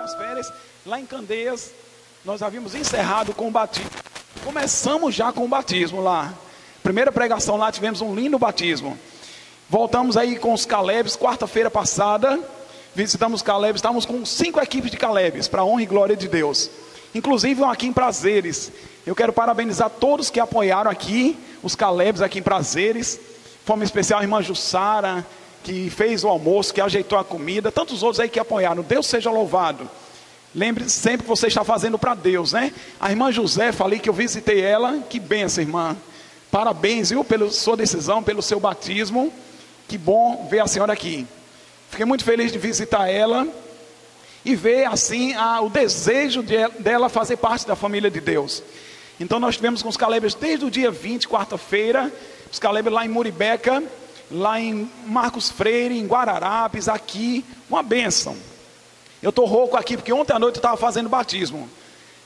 nas férias, lá em Candeias, nós havíamos encerrado com o batismo. Começamos já com o batismo lá. Primeira pregação lá, tivemos um lindo batismo. Voltamos aí com os Calebs, quarta-feira passada, visitamos Calebs, estávamos com 5 equipes de Calebs, para a honra e glória de Deus. Inclusive aqui em Prazeres, eu quero parabenizar todos que apoiaram aqui, os Calebs aqui em Prazeres, de forma especial a irmã Jussara, que fez o almoço, que ajeitou a comida, tantos outros aí que apoiaram. Deus seja louvado. Lembre-se sempre que você está fazendo para Deus, né? A irmã José, falei que eu visitei ela, que benção, irmã. Parabéns, viu, pela sua decisão, pelo seu batismo. Que bom ver a senhora aqui. Fiquei muito feliz de visitar ela e ver assim o desejo dela fazer parte da família de Deus. Então nós tivemos com os Calebs desde o dia 20, quarta-feira, os Calebs lá em Muribeca, lá em Marcos Freire, em Guararapes, aqui, uma bênção. Eu estou rouco aqui porque ontem à noite eu estava fazendo batismo.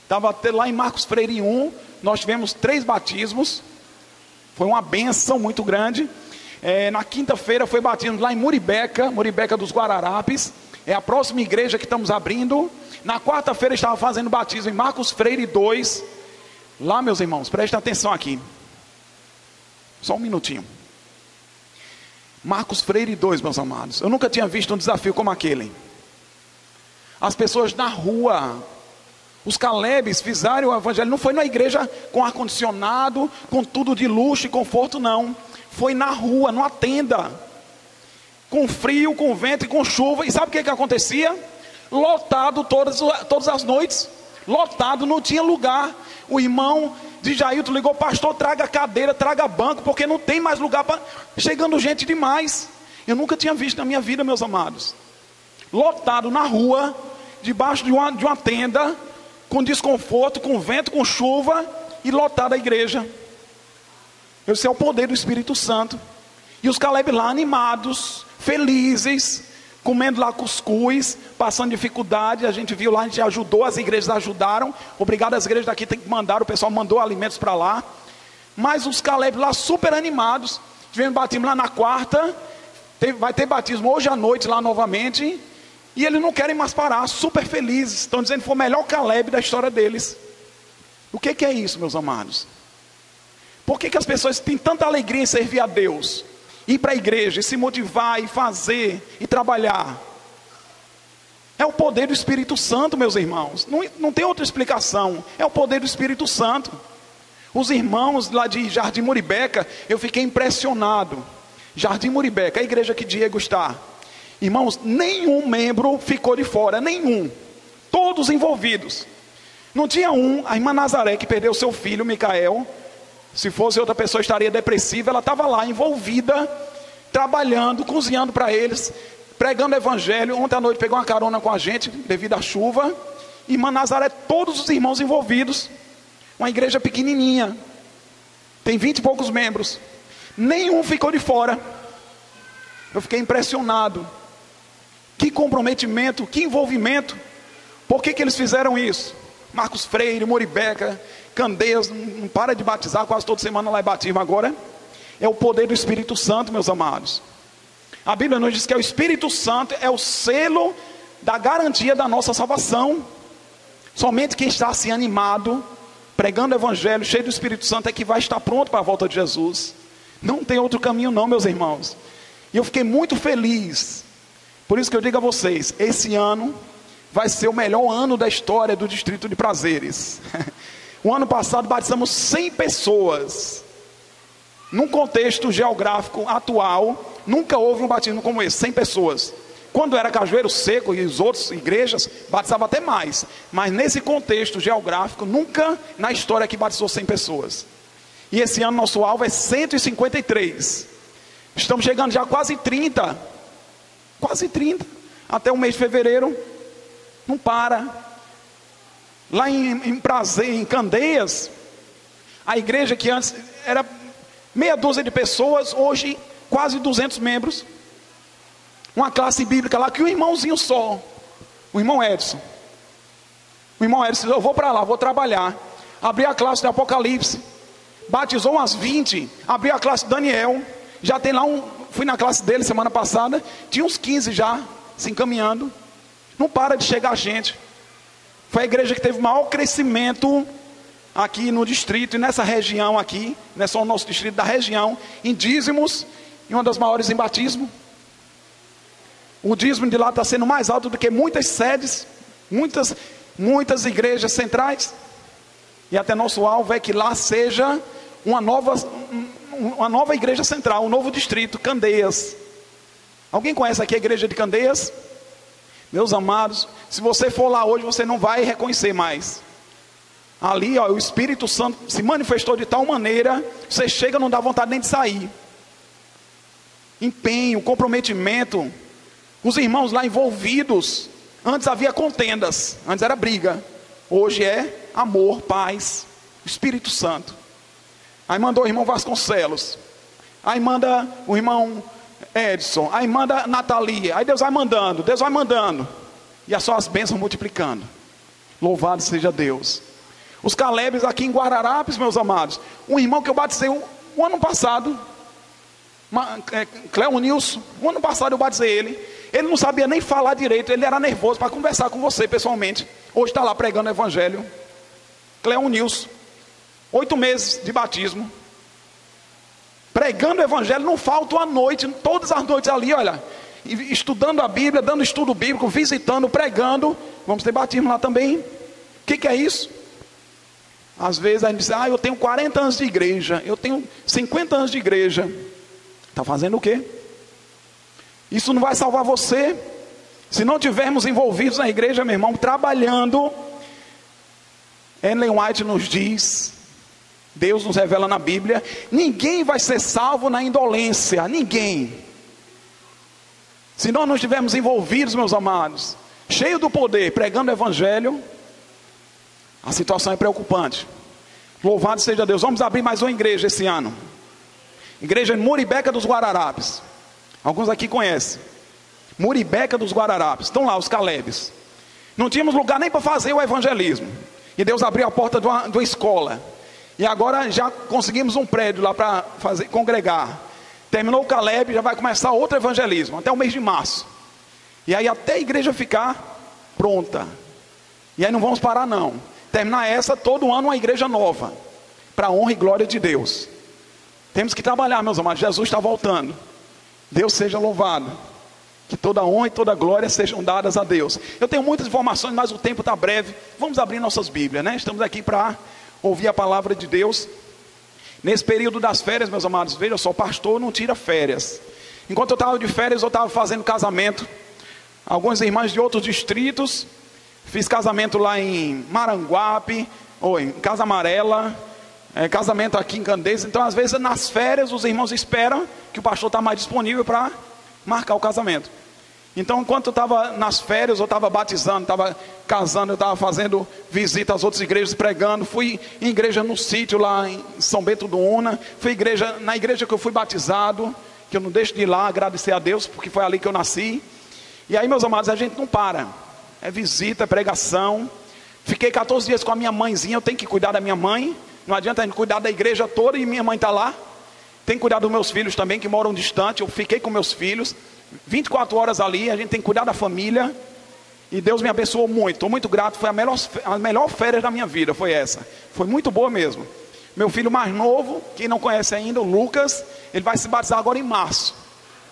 Estava lá em Marcos Freire 1, nós tivemos 3 batismos, foi uma bênção muito grande. Na quinta-feira foi batismo lá em Muribeca dos Guararapes, é a próxima igreja que estamos abrindo. Na quarta-feira estava fazendo batismo em Marcos Freire 2, lá meus irmãos, prestem atenção aqui, só um minutinho. Marcos Freire 2, meus amados, eu nunca tinha visto um desafio como aquele. As pessoas na rua, os Calebs fizeram o evangelho, não foi na igreja com ar-condicionado, com tudo de luxo e conforto, não. Foi na rua, numa tenda, com frio, com vento e com chuva. E sabe o que acontecia? Lotado todas as noites, lotado, não tinha lugar. O irmão de Jailton ligou: pastor, traga cadeira, traga banco, porque não tem mais lugar, chegando gente demais. Eu nunca tinha visto na minha vida, meus amados, lotado na rua, debaixo de uma tenda, com desconforto, com vento, com chuva, e lotada a igreja. Esse é o poder do Espírito Santo. E os Caleb lá animados, felizes, comendo lá cuscuz, passando dificuldade. A gente viu lá, a gente ajudou, as igrejas ajudaram. Obrigado às igrejas daqui, tem que mandar, o pessoal mandou alimentos para lá. Mas os Caleb lá super animados. Tivemos batismo lá na quarta, vai ter batismo hoje à noite lá novamente. E eles não querem mais parar, super felizes. Estão dizendo que foi o melhor Caleb da história deles. O que é isso, meus amados? Por que as pessoas têm tanta alegria em servir a Deus? Ir para a igreja, e se motivar, e fazer, e trabalhar? É o poder do Espírito Santo, meus irmãos. Não tem outra explicação. É o poder do Espírito Santo. Os irmãos lá de Jardim Muribeca, eu fiquei impressionado. Jardim Muribeca, a igreja que Diego está. Irmãos, nenhum membro ficou de fora, nenhum. Todos envolvidos. Não tinha a irmã Nazaré, que perdeu seu filho, Micael. Se fosse outra pessoa estaria depressiva. Ela estava lá envolvida, trabalhando, cozinhando para eles, pregando o evangelho. Ontem à noite pegou uma carona com a gente devido à chuva. Irmã Nazaré, todos os irmãos envolvidos. Uma igreja pequenininha, tem 20 e poucos membros, nenhum ficou de fora. Eu fiquei impressionado. Que comprometimento, que envolvimento. Por que eles fizeram isso? Marcos Freire, Muribeca, Candeias, não para de batizar, quase toda semana lá é batismo agora. É o poder do Espírito Santo, meus amados. A Bíblia nos diz que o Espírito Santo é o selo da garantia da nossa salvação. Somente quem está assim animado, pregando o evangelho, cheio do Espírito Santo, é que vai estar pronto para a volta de Jesus. Não tem outro caminho não, meus irmãos. E eu fiquei muito feliz. Por isso que eu digo a vocês, esse ano vai ser o melhor ano da história do Distrito de Prazeres. O ano passado batizamos 100 pessoas. Num contexto geográfico atual, nunca houve um batismo como esse, 100 pessoas. Quando era Cajueiro Seco e as outras igrejas, batizava até mais. Mas nesse contexto geográfico, nunca na história que batizou 100 pessoas. E esse ano nosso alvo é 153. Estamos chegando já a quase 30. Quase 30. Até o mês de fevereiro. Não para. Lá em Candeias, a igreja que antes era meia dúzia de pessoas, hoje quase 200 membros. Uma classe bíblica lá que o irmãozinho só, o irmão Edson. O irmão Edson, eu vou para lá, vou trabalhar. Abri a classe de Apocalipse, batizou umas 20. Abri a classe de Daniel, já tem lá fui na classe dele semana passada, tinha uns 15 já se encaminhando. Não para de chegar gente. Foi a igreja que teve o maior crescimento aqui no distrito e nessa região aqui, não é só o nosso distrito, da região, em dízimos, e uma das maiores em batismo. O dízimo de lá está sendo mais alto do que muitas sedes, muitas igrejas centrais. E até nosso alvo é que lá seja uma nova igreja central, um novo distrito, Candeias. Alguém conhece aqui a igreja de Candeias? Meus amados, se você for lá hoje, você não vai reconhecer mais. Ali, ó, o Espírito Santo se manifestou de tal maneira, você chega, não dá vontade nem de sair. Empenho, comprometimento, os irmãos lá envolvidos. Antes havia contendas, antes era briga. Hoje é amor, paz, Espírito Santo. Aí mandou o irmão Vasconcelos, aí manda o irmão Edson, aí manda Natalia, aí Deus vai mandando, e é só as bênçãos multiplicando. Louvado seja Deus. Os Calebes aqui em Guararapes, meus amados, um irmão que eu batizei o ano passado, Cleo Nilson, o ano passado eu batizei ele não sabia nem falar direito, ele era nervoso para conversar com você pessoalmente. Hoje está lá pregando o evangelho. Cleo Nilson, 8 meses de batismo, pregando o evangelho, não falta uma noite, todas as noites ali, olha, estudando a Bíblia, dando estudo bíblico, visitando, pregando. Vamos ter batismo lá também. O que é isso? Às vezes a gente diz, eu tenho 40 anos de igreja, eu tenho 50 anos de igreja. Está fazendo o quê? Isso não vai salvar você, se não tivermos envolvidos na igreja, meu irmão, trabalhando. Ellen White nos diz, Deus nos revela na Bíblia, ninguém vai ser salvo na indolência, ninguém. Se nós não estivermos envolvidos, meus amados, cheio do poder, pregando o evangelho, a situação é preocupante. Louvado seja Deus. Vamos abrir mais uma igreja esse ano, igreja em Muribeca dos Guararapes. Alguns aqui conhecem, Muribeca dos Guararapes, estão lá os Calebes. Não tínhamos lugar nem para fazer o evangelismo, e Deus abriu a porta de uma escola, e agora já conseguimos um prédio lá para congregar. Terminou o Caleb, já vai começar outro evangelismo, até o mês de março, e aí até a igreja ficar pronta, e aí não vamos parar não, terminar essa, todo ano uma igreja nova, para a honra e glória de Deus. Temos que trabalhar, meus amados, Jesus está voltando. Deus seja louvado, que toda honra e toda glória sejam dadas a Deus. Eu tenho muitas informações, mas o tempo está breve. Vamos abrir nossas Bíblias, né? Estamos aqui para ouvir a palavra de Deus. Nesse período das férias, meus amados, veja só, pastor não tira férias. Enquanto eu estava de férias, eu estava fazendo casamento. Algumas irmãs de outros distritos, fiz casamento lá em Maranguape, ou em Casa Amarela, casamento aqui em Candeias. Então às vezes nas férias os irmãos esperam que o pastor está mais disponível para marcar o casamento. Então enquanto eu estava nas férias, eu estava batizando, estava casando, eu estava fazendo visita às outras igrejas, pregando. Fui em igreja no sítio lá em São Bento do Una, fui na igreja que eu fui batizado, que eu não deixo de ir lá agradecer a Deus, porque foi ali que eu nasci. E aí, meus amados, a gente não para, é visita, é pregação. Fiquei 14 dias com a minha mãezinha, eu tenho que cuidar da minha mãe. Não adianta a gente cuidar da igreja toda e minha mãe está lá. Tem que cuidar dos meus filhos também, que moram distante. Eu fiquei com meus filhos 24 horas ali, a gente tem que cuidar da família. E Deus me abençoou muito, estou muito grato. Foi a melhor férias da minha vida, foi essa. Foi muito boa mesmo. Meu filho mais novo, quem não conhece ainda, o Lucas, ele vai se batizar agora em março.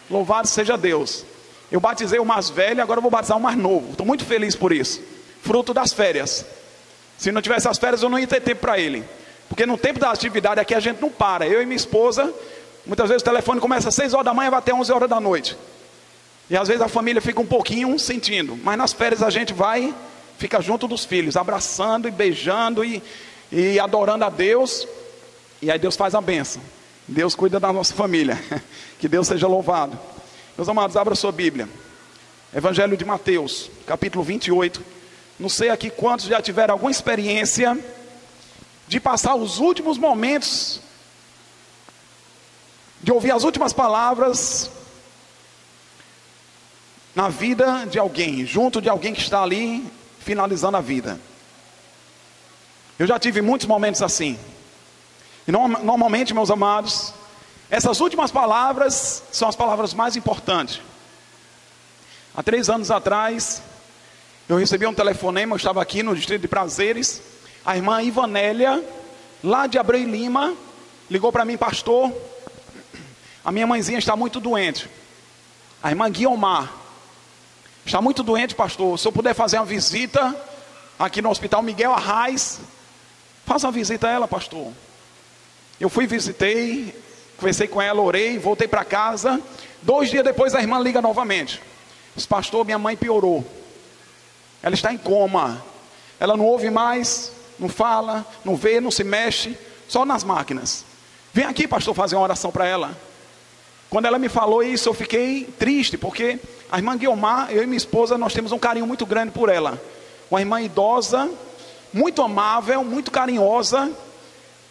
Louvado seja Deus. Eu batizei o mais velho, agora eu vou batizar o mais novo. Estou muito feliz por isso. Fruto das férias. Se não tivesse as férias, eu não ia ter tempo para ele. Porque no tempo da atividade aqui a gente não para. Eu e minha esposa, muitas vezes o telefone começa às 6 horas da manhã e vai até 11 horas da noite. E às vezes a família fica um pouquinho sentindo. Mas nas férias a gente vai, fica junto dos filhos, abraçando e beijando e adorando a Deus. E aí Deus faz a bênção. Deus cuida da nossa família. Que Deus seja louvado. Meus amados, abra sua Bíblia. Evangelho de Mateus, capítulo 28. Não sei aqui quantos já tiveram alguma experiência de passar os últimos momentos, de ouvir as últimas palavras na vida de alguém, junto de alguém que está ali finalizando a vida. Eu já tive muitos momentos assim. E normalmente, meus amados, essas últimas palavras são as palavras mais importantes. Há 3 anos atrás, Eu recebi um telefonema, eu estava aqui no Distrito de Prazeres. A irmã Ivanélia, lá de Abreu e Lima, ligou para mim: pastor, a minha mãezinha está muito doente. A irmã Guiomar está muito doente, pastor. Se eu puder fazer uma visita aqui no Hospital Miguel Arraes, faça uma visita a ela, pastor. Eu fui, visitei, conversei com ela, orei, voltei para casa. 2 dias depois a irmã liga novamente: diz: pastor, minha mãe piorou. Ela está em coma. Ela não ouve mais, não fala, não vê, não se mexe, só nas máquinas. Vem aqui, pastor, fazer uma oração para ela. Quando ela me falou isso, eu fiquei triste, porque a irmã Guiomar, eu e minha esposa, nós temos um carinho muito grande por ela. Uma irmã idosa, muito amável, muito carinhosa.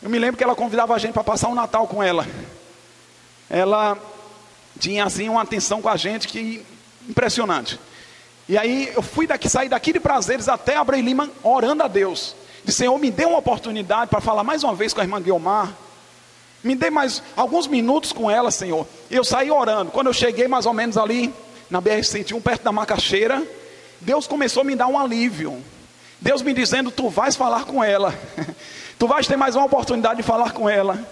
Eu me lembro que ela convidava a gente para passar o Natal com ela. Ela tinha assim uma atenção com a gente que impressionante. E aí eu saí daqui de Prazeres até Abreu e Lima orando a Deus. Disse: Senhor, me dê uma oportunidade para falar mais uma vez com a irmã Guiomar. Me dê mais alguns minutos com ela, Senhor. E eu saí orando. Quando eu cheguei mais ou menos ali na BR-101, perto da Macaxeira, Deus começou a me dar um alívio. Deus me dizendo: tu vais falar com ela. Tu vais ter mais uma oportunidade de falar com ela.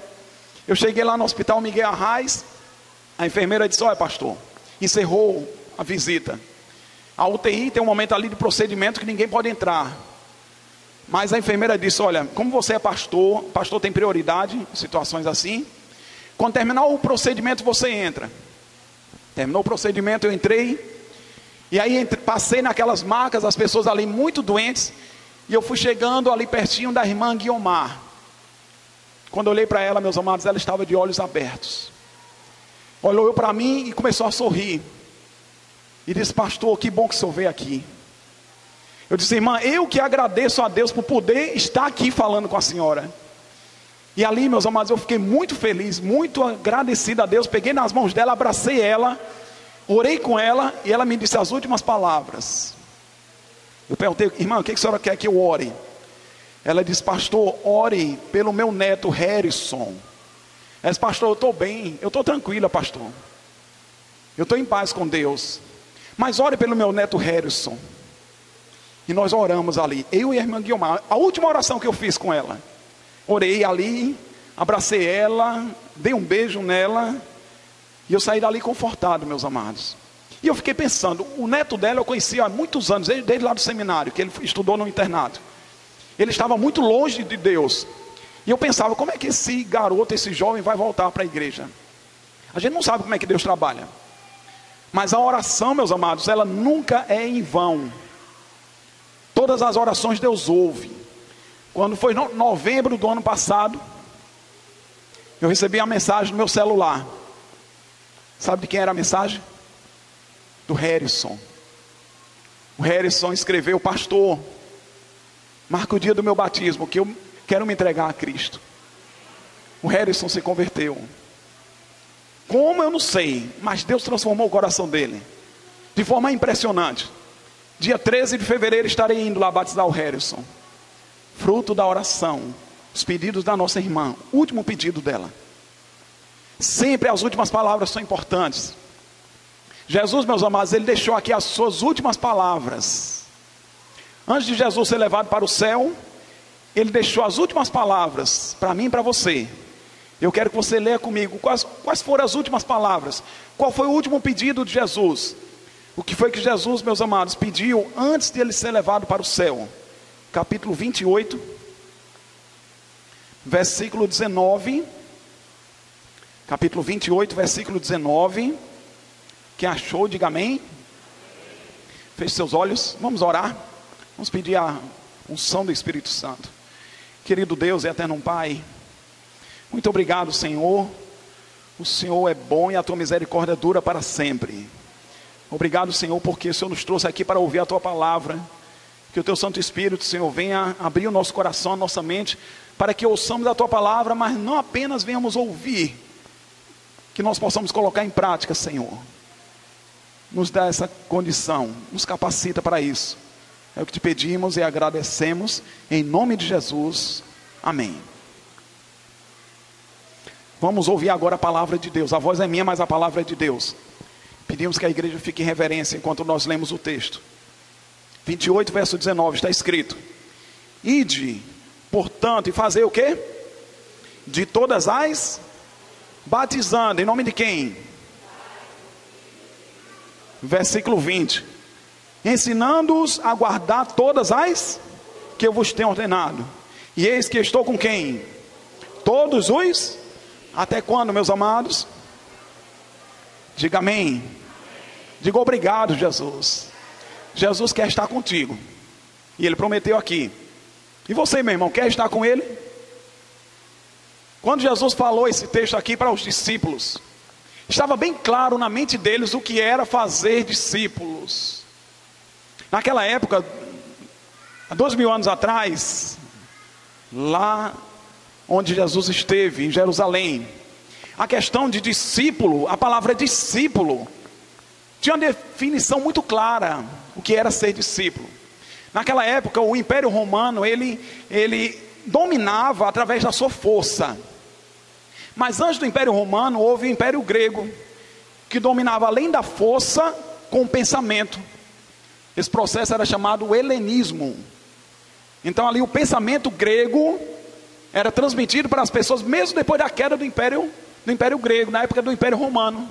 Eu cheguei lá no Hospital Miguel Arraes. A enfermeira disse: olha, pastor, encerrou a visita. A UTI tem um momento ali de procedimento que ninguém pode entrar. Mas a enfermeira disse: olha, como você é pastor, pastor tem prioridade em situações assim. Quando terminar o procedimento, você entra. Terminou o procedimento, eu entrei. E aí passei naquelas macas, as pessoas ali muito doentes. E eu fui chegando ali pertinho da irmã Guiomar. Quando eu olhei para ela, meus amados, ela estava de olhos abertos. Olhou para mim e começou a sorrir. E disse: pastor, que bom que o senhor veio aqui. Eu disse: irmã, eu que agradeço a Deus por poder estar aqui falando com a senhora. E ali, meus amados, eu fiquei muito feliz, muito agradecido a Deus. Peguei nas mãos dela, abracei ela, orei com ela, e ela me disse as últimas palavras. Eu perguntei: irmã, o que a senhora quer que eu ore? Ela disse: pastor, ore pelo meu neto Harrison. Ela disse: pastor, eu estou bem, eu estou tranquila, pastor. Eu estou em paz com Deus. Mas ore pelo meu neto Harrison. E nós oramos ali, eu e a irmã Guiomar. A última oração que eu fiz com ela. Orei ali, abracei ela, dei um beijo nela. E eu saí dali confortado, meus amados. E eu fiquei pensando, o neto dela eu conhecia há muitos anos, desde lá do seminário, que ele estudou no internato. Ele estava muito longe de Deus. E eu pensava: como é que esse garoto, esse jovem vai voltar para a igreja? A gente não sabe como é que Deus trabalha. Mas a oração, meus amados, ela nunca é em vão. Todas as orações Deus ouve. Quando foi novembro do ano passado, eu recebi a mensagem no meu celular. Sabe de quem era a mensagem? Do Harrison. O Harrison escreveu: pastor, marca o dia do meu batismo, que eu quero me entregar a Cristo. O Harrison se converteu. Como eu não sei, mas Deus transformou o coração dele de forma impressionante. Dia 13 de fevereiro estarei indo lá batizar o Harrison. Fruto da oração, os pedidos da nossa irmã, o último pedido dela. Sempre as últimas palavras são importantes. Jesus, meus amados, ele deixou aqui as suas últimas palavras. Antes de Jesus ser levado para o céu, ele deixou as últimas palavras para mim e para você. Eu quero que você leia comigo quais foram as últimas palavras. Qual foi o último pedido de Jesus? O que foi que Jesus, meus amados, pediu antes de ele ser levado para o céu? Capítulo 28, versículo 19. Capítulo 28, versículo 19. Quem achou, diga amém. Feche seus olhos, vamos orar. Vamos pedir a unção do Espírito Santo. Querido Deus e eterno Pai, muito obrigado, Senhor. O Senhor é bom e a tua misericórdia dura para sempre. Obrigado, Senhor, porque o Senhor nos trouxe aqui para ouvir a tua palavra. Que o teu Santo Espírito, Senhor, venha abrir o nosso coração, a nossa mente, para que ouçamos a tua palavra, mas não apenas venhamos ouvir, que nós possamos colocar em prática, Senhor. Nos dá essa condição, nos capacita para isso. É o que te pedimos e agradecemos, em nome de Jesus, amém. Vamos ouvir agora a palavra de Deus. A voz é minha, mas a palavra é de Deus. Pedimos que a igreja fique em reverência enquanto nós lemos o texto. 28, verso 19, está escrito: ide, portanto, e fazer o quê? De todas as, batizando, em nome de quem? Versículo 20: ensinando-os a guardar todas as que eu vos tenho ordenado. E eis que estou com quem? Todos os, até quando, meus amados? Diga amém. Diga obrigado, Jesus. Jesus quer estar contigo, e Ele prometeu aqui. E você, meu irmão, quer estar com Ele? Quando Jesus falou esse texto aqui para os discípulos, estava bem claro na mente deles o que era fazer discípulos. Naquela época, há 2000 anos atrás, lá onde Jesus esteve, em Jerusalém, a questão de discípulo, a palavra discípulo, tinha uma definição muito clara, o que era ser discípulo. Naquela época, o Império Romano, ele dominava através da sua força. Mas antes do Império Romano, houve o Império Grego, que dominava além da força, com o pensamento. Esse processo era chamado helenismo. Então ali o pensamento grego era transmitido para as pessoas, mesmo depois da queda do Império Grego, na época do Império Romano.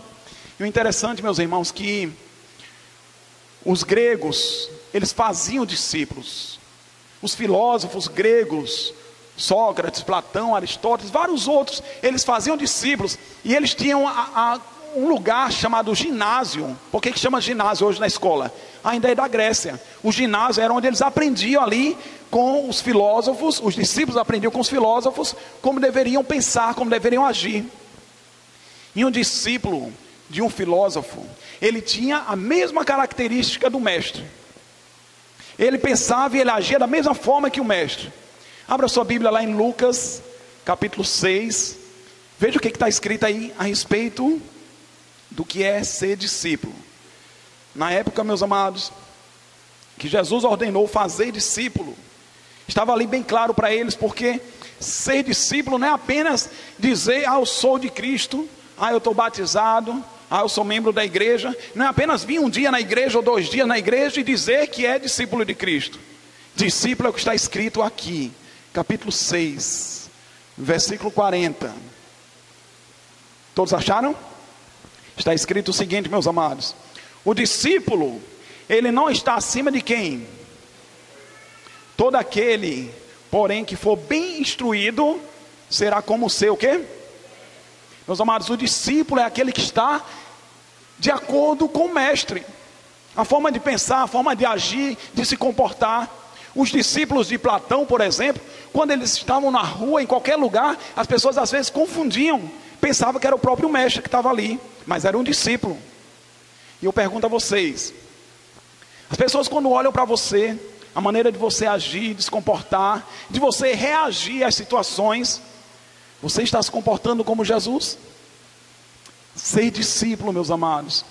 E o interessante, meus irmãos, que os gregos, eles faziam discípulos. Os filósofos gregos, Sócrates, Platão, Aristóteles, vários outros, eles faziam discípulos. E eles tinham um lugar chamado ginásio. Por que chama ginásio hoje na escola? Ainda é da Grécia. O ginásio era onde eles aprendiam ali com os filósofos. Os discípulos aprendiam com os filósofos como deveriam pensar, como deveriam agir. E um discípulo de um filósofo, ele tinha a mesma característica do mestre. Ele pensava e ele agia da mesma forma que o mestre. Abra sua Bíblia lá em Lucas, capítulo 6. Veja o que está escrito aí a respeito do que é ser discípulo. Na época, meus amados, que Jesus ordenou fazer discípulo, estava ali bem claro para eles, porque ser discípulo não é apenas dizer: eu sou de Cristo, eu estou batizado, eu sou membro da igreja. Não é apenas vir um dia na igreja ou 2 dias na igreja e dizer que é discípulo de Cristo. Discípulo é o que está escrito aqui, capítulo 6, versículo 40. Todos acharam? Está escrito o seguinte, meus amados: o discípulo, ele não está acima de quem? Todo aquele, porém, que for bem instruído, será como o seu, o quê? Meus amados, o discípulo é aquele que está de acordo com o mestre. A forma de pensar, a forma de agir, de se comportar. Os discípulos de Platão, por exemplo, quando eles estavam na rua, em qualquer lugar, as pessoas às vezes confundiam, pensavam que era o próprio mestre que estava ali, mas era um discípulo. E eu pergunto a vocês, as pessoas quando olham para você, a maneira de você agir, de se comportar, de você reagir às situações, você está se comportando como Jesus? Ser discípulo, meus amados,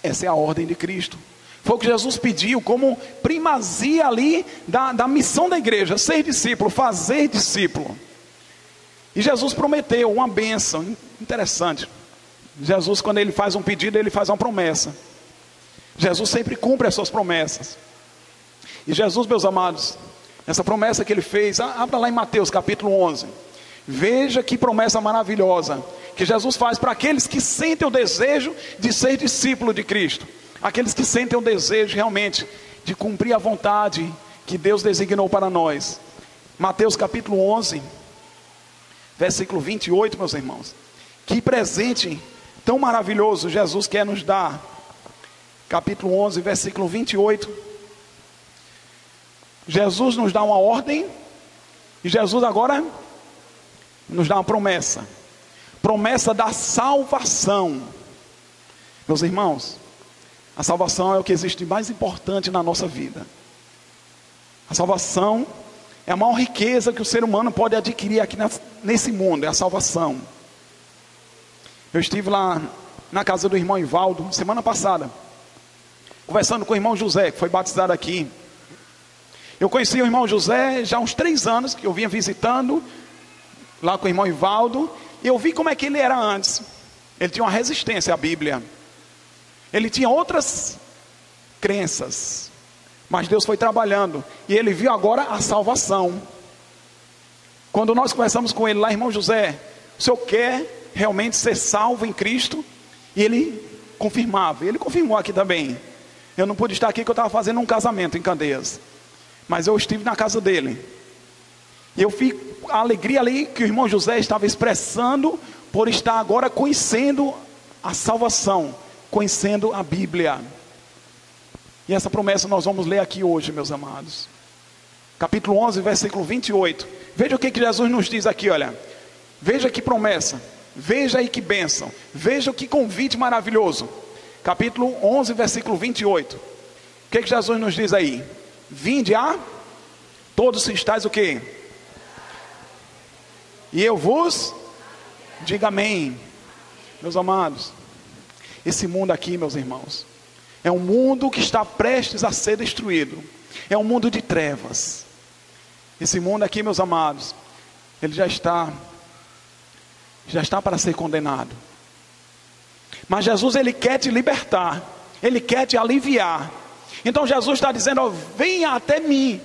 essa é a ordem de Cristo. Foi o que Jesus pediu como primazia ali da missão da igreja: ser discípulo, fazer discípulo. E Jesus prometeu uma bênção interessante. Jesus, quando ele faz um pedido, ele faz uma promessa. Jesus sempre cumpre as suas promessas. E Jesus, meus amados, essa promessa que ele fez, abra lá em Mateus capítulo 11. Veja que promessa maravilhosa que Jesus faz para aqueles que sentem o desejo de ser discípulo de Cristo. Aqueles que sentem o desejo realmente de cumprir a vontade que Deus designou para nós. Mateus capítulo 11, versículo 28, meus irmãos. Que presente tão maravilhoso Jesus quer nos dar. Capítulo 11, versículo 28. Jesus nos dá uma ordem, e Jesus agora nos dá uma promessa. Promessa da salvação. Meus irmãos, a salvação é o que existe de mais importante na nossa vida. A salvação é a maior riqueza que o ser humano pode adquirir aqui nesse mundo, é a salvação. Eu estive lá na casa do irmão Ivaldo, semana passada, conversando com o irmão José, que foi batizado aqui. Eu conheci o irmão José já há uns 3 anos, que eu vinha visitando lá com o irmão Ivaldo, e eu vi como é que ele era antes. Ele tinha uma resistência à Bíblia. Ele tinha outras crenças. Mas Deus foi trabalhando, e ele viu agora a salvação. Quando nós conversamos com ele lá, irmão José, o senhor quer realmente ser salvo em Cristo? E ele confirmava, ele confirmou aqui também. Eu não pude estar aqui porque eu estava fazendo um casamento em Candeias, mas eu estive na casa dele, e eu vi a alegria ali que o irmão José estava expressando, por estar agora conhecendo a salvação, conhecendo a Bíblia. E essa promessa nós vamos ler aqui hoje, meus amados. Capítulo 11, versículo 28. Veja o que Jesus nos diz aqui, olha. Veja que promessa. Veja aí que bênção. Veja que convite maravilhoso. Capítulo 11, versículo 28. O que Jesus nos diz aí? Vinde a todos estáis o quê? E eu vos diga amém. Meus amados, esse mundo aqui, meus irmãos, é um mundo que está prestes a ser destruído. É um mundo de trevas. Esse mundo aqui, meus amados, ele já está para ser condenado. Mas Jesus, ele quer te libertar, ele quer te aliviar. Então Jesus está dizendo, ó, venha até mim.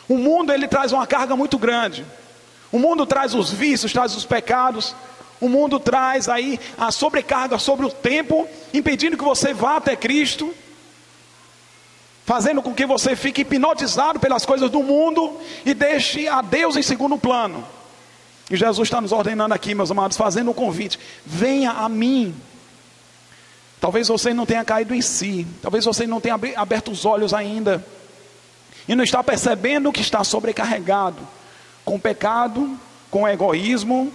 O mundo, ele traz uma carga muito grande. O mundo traz os vícios, traz os pecados. O mundo traz aí a sobrecarga sobre o tempo, impedindo que você vá até Cristo, fazendo com que você fique hipnotizado pelas coisas do mundo e deixe a Deus em segundo plano. E Jesus está nos ordenando aqui, meus amados, fazendo um convite: venha a mim. Talvez você não tenha caído em si, talvez você não tenha aberto os olhos ainda, e não está percebendo que está sobrecarregado com pecado, com egoísmo,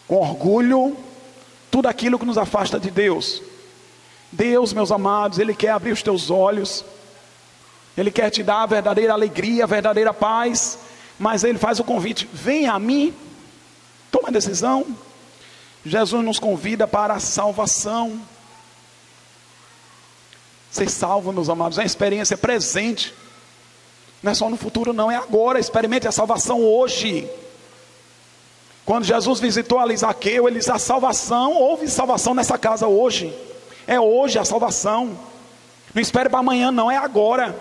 com orgulho, tudo aquilo que nos afasta de Deus. Deus, meus amados, ele quer abrir os teus olhos, ele quer te dar a verdadeira alegria, a verdadeira paz, mas ele faz o convite: venha a mim, toma a decisão. Jesus nos convida para a salvação. Ser salvo, meus amados, é uma experiência presente, não é só no futuro não, é agora. Experimente a salvação hoje. Quando Jesus visitou ali Zaqueu, ele disse: a salvação, houve salvação nessa casa hoje. É hoje a salvação. Não espere para amanhã não, é agora.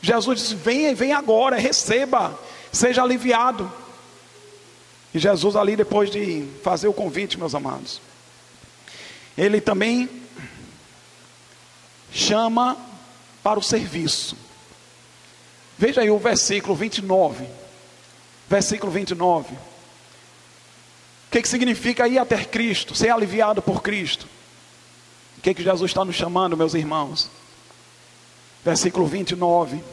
Jesus disse: venha, venha agora, receba, seja aliviado. E Jesus ali, depois de fazer o convite, meus amados, ele também chama para o serviço. Veja aí o versículo 29. Versículo 29. O que significa ir até Cristo, ser aliviado por Cristo? O que Jesus está nos chamando, meus irmãos? Versículo 29.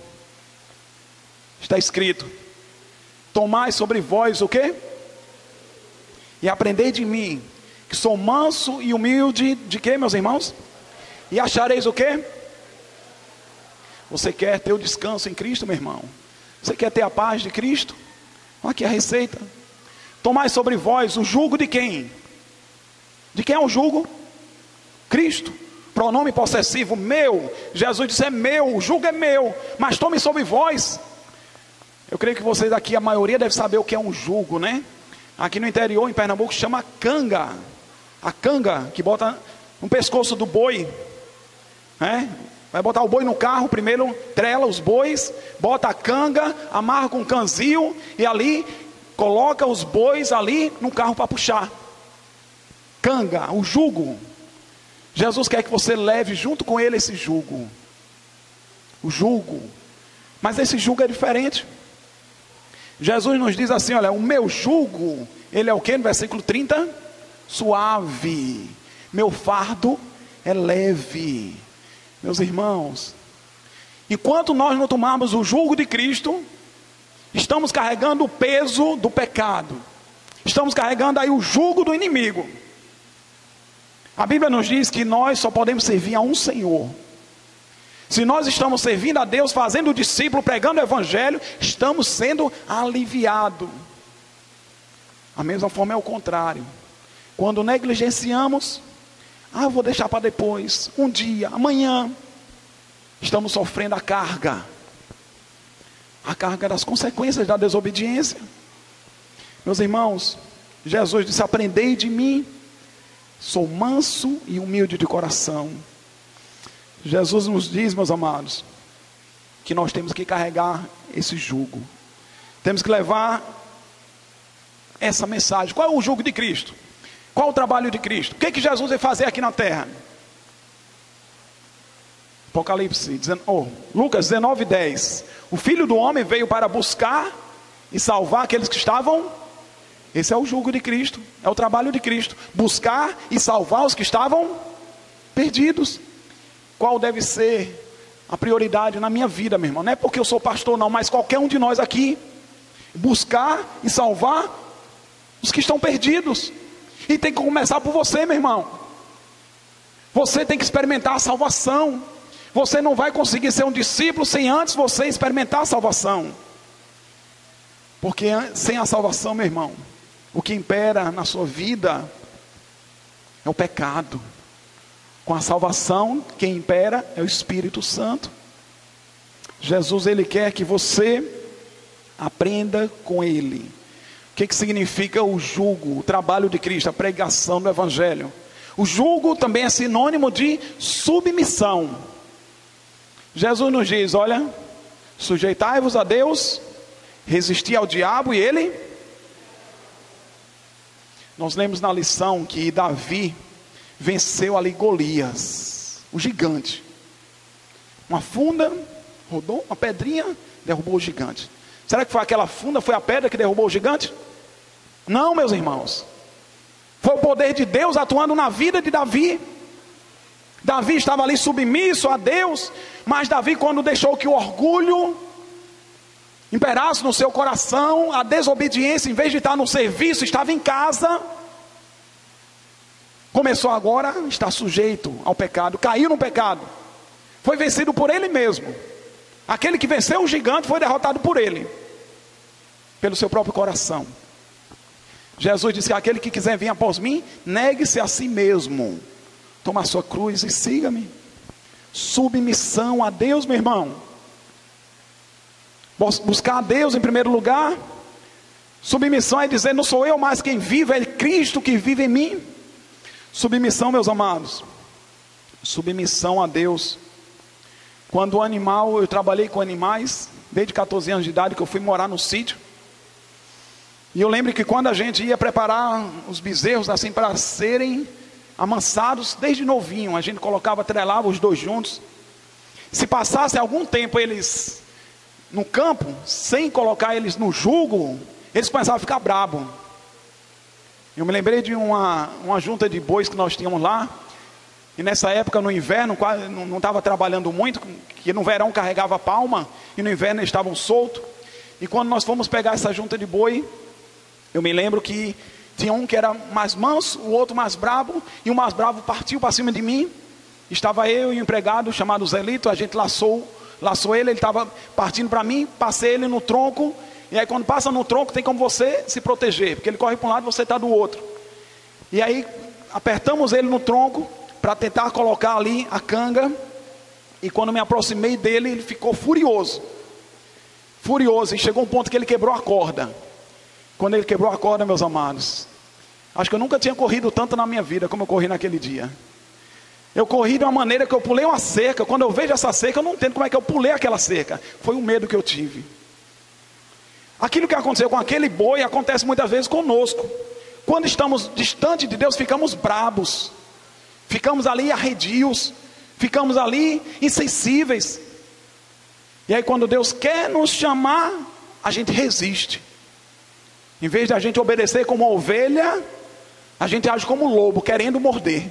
Está escrito: tomai sobre vós o quê? E aprendei de mim, que sou manso e humilde. De quê, meus irmãos? E achareis o quê? Você quer ter o descanso em Cristo, meu irmão? Você quer ter a paz de Cristo? Olha aqui a receita. Tomai sobre vós o jugo de quem? De quem é o jugo? Cristo. Pronome possessivo, meu. Jesus disse: é meu, o jugo é meu, mas tome sobre vós. Eu creio que vocês aqui, a maioria deve saber o que é um jugo, né? Aqui no interior, em Pernambuco, chama canga. A canga que bota no pescoço do boi, né? Vai botar o boi no carro, primeiro trela os bois, bota a canga, amarra com um canzil e ali coloca os bois ali no carro para puxar. Canga, o jugo. Jesus quer que você leve junto com ele esse jugo. O jugo. Mas esse jugo é diferente. Jesus nos diz assim, olha: o meu jugo, ele é o que no versículo 30? Suave. Meu fardo é leve. Meus irmãos, enquanto nós não tomarmos o jugo de Cristo, estamos carregando o peso do pecado, estamos carregando aí o jugo do inimigo. A Bíblia nos diz que nós só podemos servir a um Senhor. Se nós estamos servindo a Deus, fazendo o discípulo, pregando o Evangelho, estamos sendo aliviados. A mesma forma é o contrário. Quando negligenciamos, vou deixar para depois, um dia, amanhã, estamos sofrendo a carga das consequências da desobediência. Meus irmãos, Jesus disse: aprendei de mim, sou manso e humilde de coração. Jesus nos diz, meus amados, que nós temos que carregar esse jugo. Temos que levar essa mensagem. Qual é o jugo de Cristo? Qual é o trabalho de Cristo? O que é que Jesus veio fazer aqui na terra? Lucas 19:10. O Filho do Homem veio para buscar e salvar aqueles que estavam. Esse é o jugo de Cristo, é o trabalho de Cristo. Buscar e salvar os que estavam perdidos. Qual deve ser a prioridade na minha vida, meu irmão? Não é porque eu sou pastor não, mas qualquer um de nós aqui. Buscar e salvar os que estão perdidos. E tem que começar por você, meu irmão. Você tem que experimentar a salvação. Você não vai conseguir ser um discípulo sem antes você experimentar a salvação. Porque sem a salvação, meu irmão, o que impera na sua vida é o pecado. Com a salvação, quem impera é o Espírito Santo. Jesus, Ele quer que você aprenda com Ele. O que significa o jugo, o trabalho de Cristo, a pregação do Evangelho? O jugo também é sinônimo de submissão. Jesus nos diz, olha, sujeitai-vos a Deus, resisti ao diabo e ele... Nós lemos na lição que Davi venceu ali Golias, o gigante. Uma funda, rodou, uma pedrinha, derrubou o gigante. Será que foi aquela funda, foi a pedra que derrubou o gigante? Não, meus irmãos. Foi o poder de Deus atuando na vida de Davi. Davi estava ali submisso a Deus, mas Davi, quando deixou que o orgulho imperasse no seu coração, a desobediência, em vez de estar no serviço, estava em casa, começou agora a estar sujeito ao pecado, caiu no pecado, foi vencido por ele mesmo. Aquele que venceu o gigante foi derrotado por ele, pelo seu próprio coração. Jesus disse que aquele que quiser vir após mim, negue-se a si mesmo, toma a sua cruz e siga-me. Submissão a Deus, meu irmão. Buscar a Deus em primeiro lugar. Submissão é dizer, não sou eu mais quem vive, é Cristo que vive em mim. Submissão, meus amados, submissão a Deus. Quando o animal, eu trabalhei com animais desde 14 anos de idade, que eu fui morar no sítio. E eu lembro que quando a gente ia preparar os bezerros assim para serem amansados, desde novinho, a gente colocava, atrelava os dois juntos. Se passasse algum tempo eles no campo, sem colocar eles no jugo, eles começavam a ficar bravos. Eu me lembrei de uma junta de bois que nós tínhamos lá. E nessa época, no inverno, quase não estava trabalhando muito, que no verão carregava palma, e no inverno eles estavam soltos. E quando nós fomos pegar essa junta de boi, eu me lembro que tinha um que era mais manso, o outro mais bravo, e o mais bravo partiu para cima de mim. Estava eu e o empregado chamado Zelito, a gente laçou ele estava partindo para mim, passei ele no tronco, e aí quando passa no tronco tem como você se proteger, porque ele corre para um lado e você está do outro. E aí apertamos ele no tronco, para tentar colocar ali a canga, e quando me aproximei dele, ele ficou furioso, e chegou um ponto que ele quebrou a corda. Quando ele quebrou a corda, meus amados, acho que eu nunca tinha corrido tanto na minha vida como eu corri naquele dia. Eu corri de uma maneira que eu pulei uma cerca. Quando eu vejo essa cerca, eu não entendo como é que eu pulei aquela cerca. Foi o medo que eu tive. Aquilo que aconteceu com aquele boi acontece muitas vezes conosco. Quando estamos distante de Deus, ficamos brabos, ficamos ali arredios, ficamos ali insensíveis. E aí quando Deus quer nos chamar, a gente resiste. Em vez de a gente obedecer como ovelha, a gente age como lobo, querendo morder.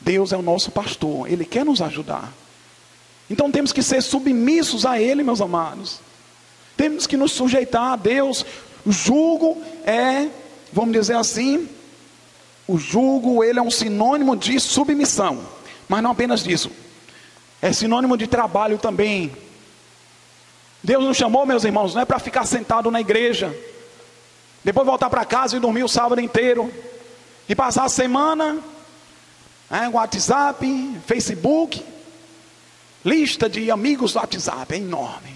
Deus é o nosso pastor, Ele quer nos ajudar. Então temos que ser submissos a Ele, meus amados. Temos que nos sujeitar a Deus. O jugo é, vamos dizer assim, o jugo, ele é um sinônimo de submissão. Mas não apenas disso, é sinônimo de trabalho também. Deus nos chamou, meus irmãos, não é para ficar sentado na igreja, depois voltar para casa e dormir o sábado inteiro, e passar a semana WhatsApp, Facebook, lista de amigos do WhatsApp, é enorme.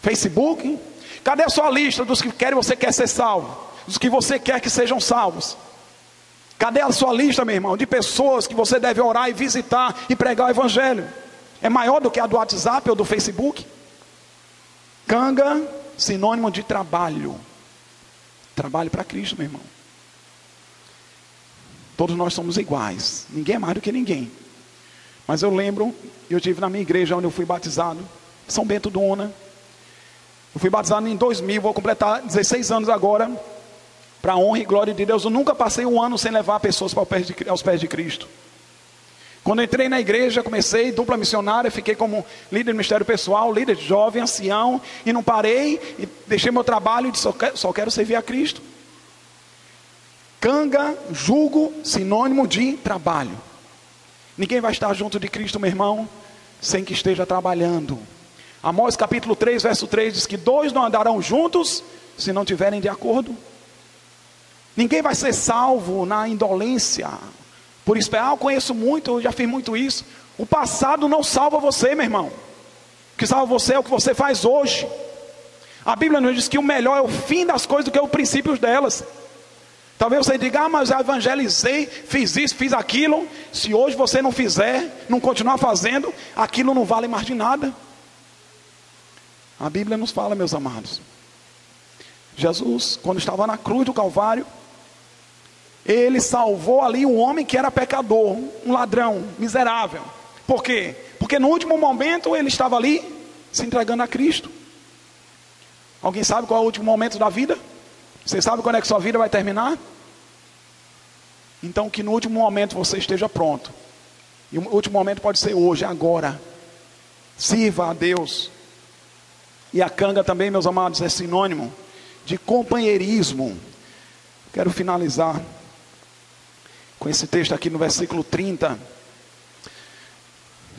Facebook, cadê a sua lista dos que você quer ser salvo, dos que você quer que sejam salvos? Cadê a sua lista, meu irmão, de pessoas que você deve orar e visitar e pregar o evangelho? É maior do que a do WhatsApp ou do Facebook? Canga, sinônimo de trabalho. Trabalho para Cristo, meu irmão. Todos nós somos iguais. Ninguém é mais do que ninguém. Mas eu lembro, eu tive na minha igreja onde eu fui batizado, São Bento do Una. Eu fui batizado em 2000, vou completar 16 anos agora. Para a honra e glória de Deus. Eu nunca passei um ano sem levar pessoas aos pés de Cristo. Quando eu entrei na igreja, comecei dupla missionária, fiquei como líder do ministério pessoal, líder de jovem, ancião, e não parei, e deixei meu trabalho e disse, só quero servir a Cristo. Canga, jugo, sinônimo de trabalho. Ninguém vai estar junto de Cristo, meu irmão, sem que esteja trabalhando. Amós capítulo 3, verso 3 diz que 2 não andarão juntos, se não tiverem de acordo. Ninguém vai ser salvo na indolência. Por esperar, eu conheço muito, eu já fiz muito isso. O passado não salva você, meu irmão. O que salva você é o que você faz hoje. A Bíblia nos diz que o melhor é o fim das coisas do que os princípios delas. Talvez você diga, mas eu evangelizei, fiz isso, fiz aquilo. Se hoje você não fizer, não continuar fazendo, aquilo não vale mais de nada. A Bíblia nos fala, meus amados. Jesus, quando estava na cruz do Calvário, Ele salvou ali um homem que era pecador, um ladrão, miserável. Por quê? Porque no último momento ele estava ali, se entregando a Cristo. Alguém sabe qual é o último momento da vida? Você sabe quando é que sua vida vai terminar? Então que no último momento você esteja pronto. E o último momento pode ser hoje, agora. Sirva a Deus. E a canga também, meus amados, é sinônimo de companheirismo. Quero finalizar com esse texto aqui no versículo 30,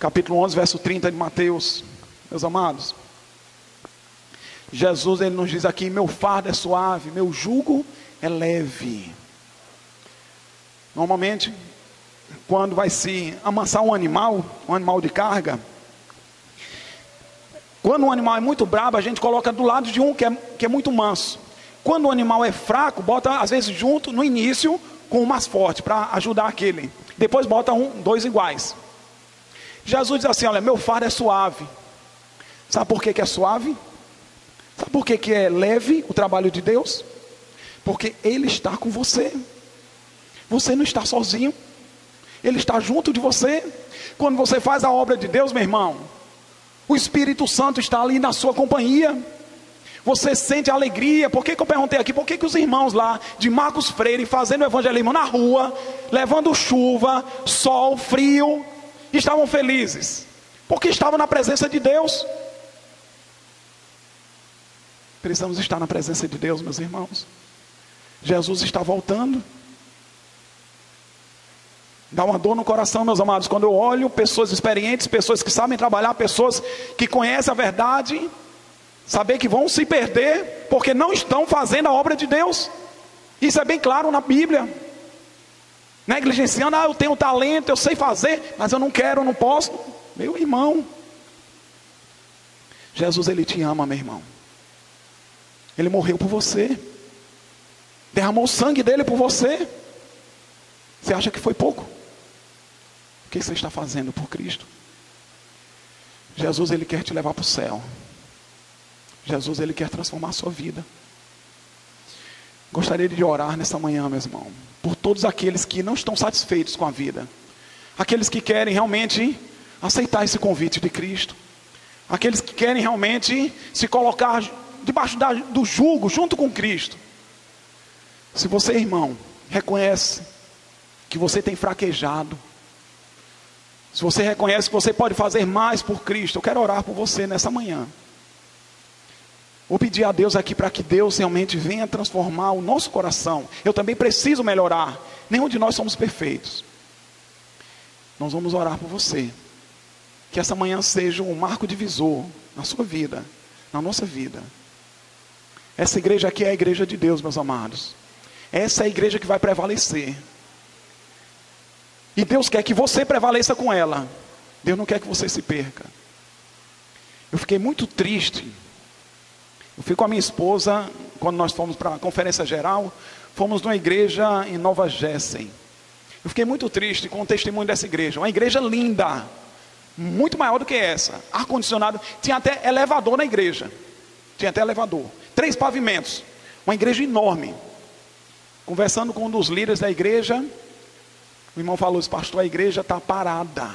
capítulo 11, verso 30 de Mateus. Meus amados, Jesus, ele nos diz aqui, meu fardo é suave, meu jugo é leve. Normalmente, quando vai se amansar um animal de carga, quando um animal é muito bravo, a gente coloca do lado de um que é muito manso. Quando o animal é fraco, bota às vezes junto no início com o mais forte, para ajudar aquele. Depois bota dois iguais. Jesus diz assim, olha, meu fardo é suave. Sabe por que é suave? Sabe por que é leve o trabalho de Deus? Porque Ele está com você. Você não está sozinho. Ele está junto de você. Quando você faz a obra de Deus, meu irmão, o Espírito Santo está ali na sua companhia. Você sente alegria. Por que eu perguntei aqui? Por que os irmãos lá de Marcos Freire fazendo evangelismo na rua, levando chuva, sol, frio, estavam felizes? Porque estavam na presença de Deus. Precisamos estar na presença de Deus, meus irmãos. Jesus está voltando. Dá uma dor no coração, meus amados, quando eu olho pessoas experientes, pessoas que sabem trabalhar, pessoas que conhecem a verdade, saber que vão se perder porque não estão fazendo a obra de Deus. Isso é bem claro na Bíblia. Negligenciando, eu tenho talento, eu sei fazer, mas eu não quero, eu não posso. Meu irmão, Jesus, Ele te ama, meu irmão. Ele morreu por você, derramou o sangue dele por você. Você acha que foi pouco? O que você está fazendo por Cristo? Jesus, Ele quer te levar para o céu. Jesus, Ele quer transformar a sua vida. Gostaria de orar nessa manhã, meus irmãos, por todos aqueles que não estão satisfeitos com a vida, aqueles que querem realmente aceitar esse convite de Cristo, aqueles que querem realmente se colocar debaixo do jugo junto com Cristo. Se você, irmão, reconhece que você tem fraquejado, se você reconhece que você pode fazer mais por Cristo, eu quero orar por você nessa manhã. Vou pedir a Deus aqui para que Deus realmente venha transformar o nosso coração. Eu também preciso melhorar. Nenhum de nós somos perfeitos. Nós vamos orar por você. Que essa manhã seja um marco divisor na sua vida, na nossa vida. Essa igreja aqui é a igreja de Deus, meus amados. Essa é a igreja que vai prevalecer. E Deus quer que você prevaleça com ela. Deus não quer que você se perca. Eu fiquei muito triste. Eu fui com a minha esposa, quando nós fomos para a conferência geral, fomos numa igreja em Nova Jersey. Eu fiquei muito triste com o testemunho dessa igreja. Uma igreja linda, muito maior do que essa, ar-condicionado, tinha até elevador na igreja. Tinha até elevador, 3 pavimentos, uma igreja enorme. Conversando com um dos líderes da igreja, o irmão falou: pastor, a igreja está parada,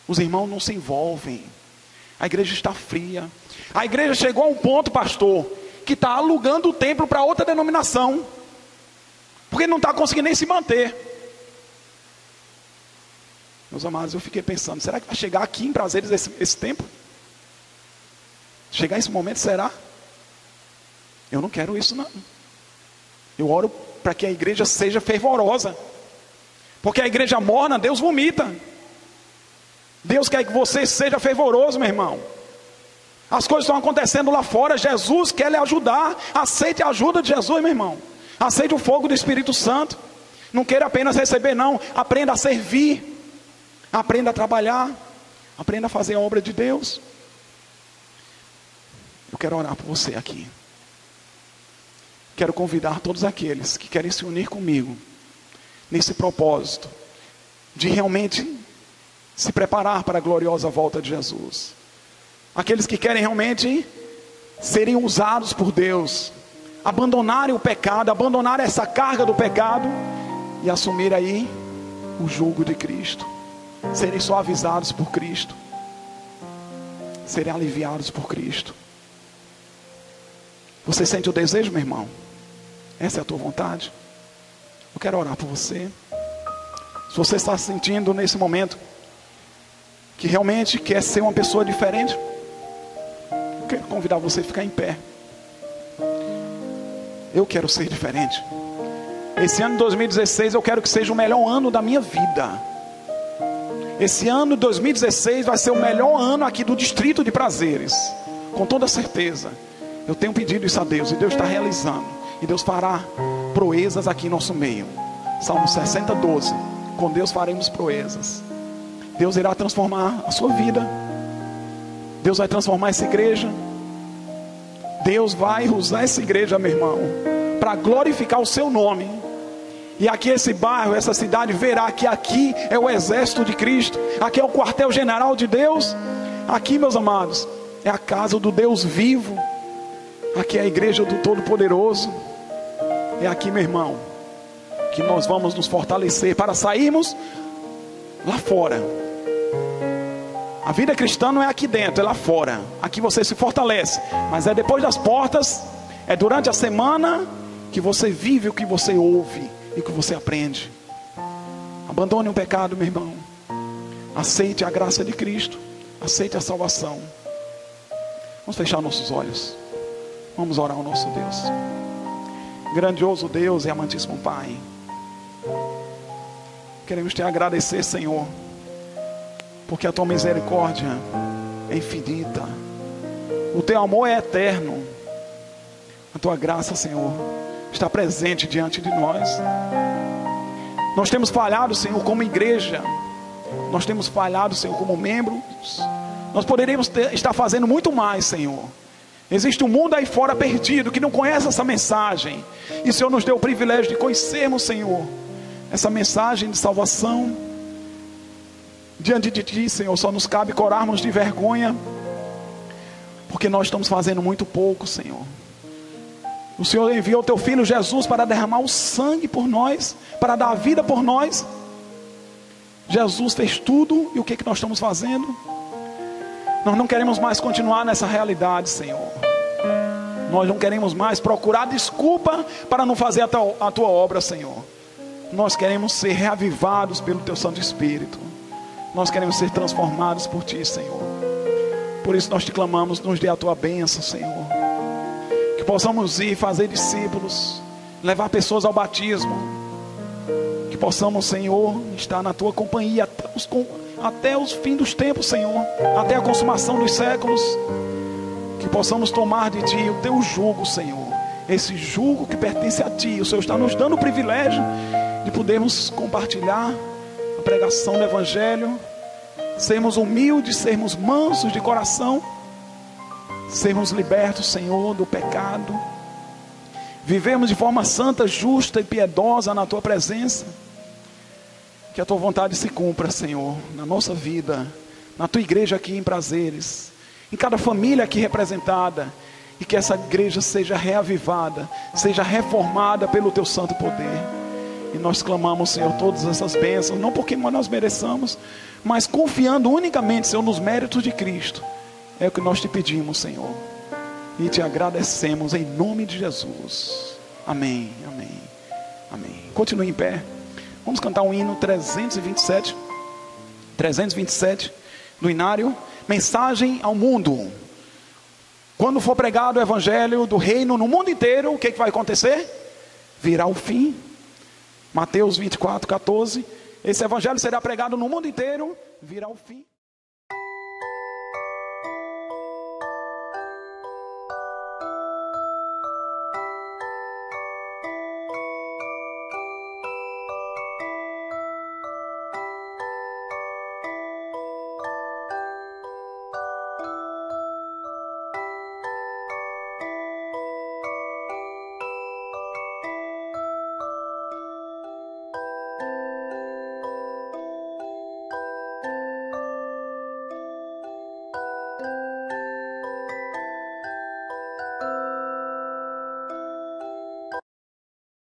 os irmãos não se envolvem, a igreja está fria. A igreja chegou a um ponto, pastor, que está alugando o templo para outra denominação, porque não está conseguindo nem se manter. Meus amados, eu fiquei pensando, será que vai chegar aqui em Prazeres esse tempo? Chegar esse momento, será? Eu não quero isso não. Eu oro para que a igreja seja fervorosa, porque a igreja morna, Deus vomita. Deus quer que você seja fervoroso, meu irmão. As coisas estão acontecendo lá fora, Jesus quer lhe ajudar. Aceite a ajuda de Jesus, meu irmão. Aceite o fogo do Espírito Santo. Não queira apenas receber não, aprenda a servir, aprenda a trabalhar, aprenda a fazer a obra de Deus. Eu quero orar por você aqui. Quero convidar todos aqueles que querem se unir comigo nesse propósito de realmente se preparar para a gloriosa volta de Jesus. Aqueles que querem realmente serem usados por Deus, abandonarem o pecado, abandonar essa carga do pecado e assumir aí o jugo de Cristo, serem suavizados por Cristo, serem aliviados por Cristo. Você sente o desejo, meu irmão? Essa é a tua vontade? Eu quero orar por você. Se você está sentindo nesse momento que realmente quer ser uma pessoa diferente, eu quero convidar você a ficar em pé. Eu quero ser diferente. Esse ano de 2016 eu quero que seja o melhor ano da minha vida. Esse ano de 2016 vai ser o melhor ano aqui do distrito de Prazeres, com toda certeza. Eu tenho pedido isso a Deus, e Deus está realizando. E Deus fará proezas aqui em nosso meio. Salmo 60, 12. Com Deus faremos proezas. Deus irá transformar a sua vida. Deus vai transformar essa igreja. Deus vai usar essa igreja, meu irmão, para glorificar o seu nome. E aqui esse bairro, essa cidade verá que aqui é o exército de Cristo. Aqui é o quartel-general de Deus. Aqui, meus amados, é a casa do Deus vivo. Aqui é a igreja do Todo-Poderoso. É aqui, meu irmão, que nós vamos nos fortalecer para sairmos lá fora. A vida cristã não é aqui dentro, é lá fora. Aqui você se fortalece, mas é depois das portas, é durante a semana que você vive o que você ouve e o que você aprende. Abandone o pecado, meu irmão. Aceite a graça de Cristo. Aceite a salvação. Vamos fechar nossos olhos. Vamos orar ao nosso Deus. Grandioso Deus e amantíssimo Pai, queremos te agradecer, Senhor, porque a tua misericórdia é infinita, o teu amor é eterno, a tua graça, Senhor, está presente diante de nós. Nós temos falhado, Senhor, como igreja, nós temos falhado, Senhor, como membros. Nós poderíamos estar fazendo muito mais, Senhor. Existe um mundo aí fora perdido que não conhece essa mensagem, e o Senhor nos deu o privilégio de conhecermos, Senhor, essa mensagem de salvação. Diante de Ti, Senhor, só nos cabe corarmos de vergonha, porque nós estamos fazendo muito pouco, Senhor. O Senhor enviou o Teu Filho Jesus para derramar o sangue por nós, para dar a vida por nós. Jesus fez tudo, e o que nós estamos fazendo? Nós não queremos mais continuar nessa realidade, Senhor. Nós não queremos mais procurar desculpa para não fazer a tua obra, Senhor. Nós queremos ser reavivados pelo Teu Santo Espírito. Nós queremos ser transformados por Ti, Senhor. Por isso nós te clamamos, nos dê a Tua bênção, Senhor. Que possamos ir fazer discípulos, levar pessoas ao batismo. Que possamos, Senhor, estar na Tua companhia até os fim dos tempos, Senhor, até a consumação dos séculos. Que possamos tomar de Ti o Teu jugo, Senhor, esse jugo que pertence a Ti. O Senhor está nos dando o privilégio de podermos compartilhar a pregação do Evangelho, sermos humildes, sermos mansos de coração, sermos libertos, Senhor, do pecado, vivemos de forma santa, justa e piedosa na Tua presença. Que a tua vontade se cumpra, Senhor, na nossa vida, na tua igreja aqui em Prazeres, em cada família aqui representada, e que essa igreja seja reavivada, seja reformada pelo teu santo poder. E nós clamamos, Senhor, todas essas bênçãos, não porque nós mereçamos, mas confiando unicamente, Senhor, nos méritos de Cristo. É o que nós te pedimos, Senhor, e te agradecemos em nome de Jesus. Amém, amém, amém. Continue em pé. Vamos cantar um hino 327 do Inário, Mensagem ao Mundo. Quando for pregado o evangelho do reino no mundo inteiro, o que vai acontecer? Virá o fim. Mateus 24, 14. Esse evangelho será pregado no mundo inteiro, virá o fim.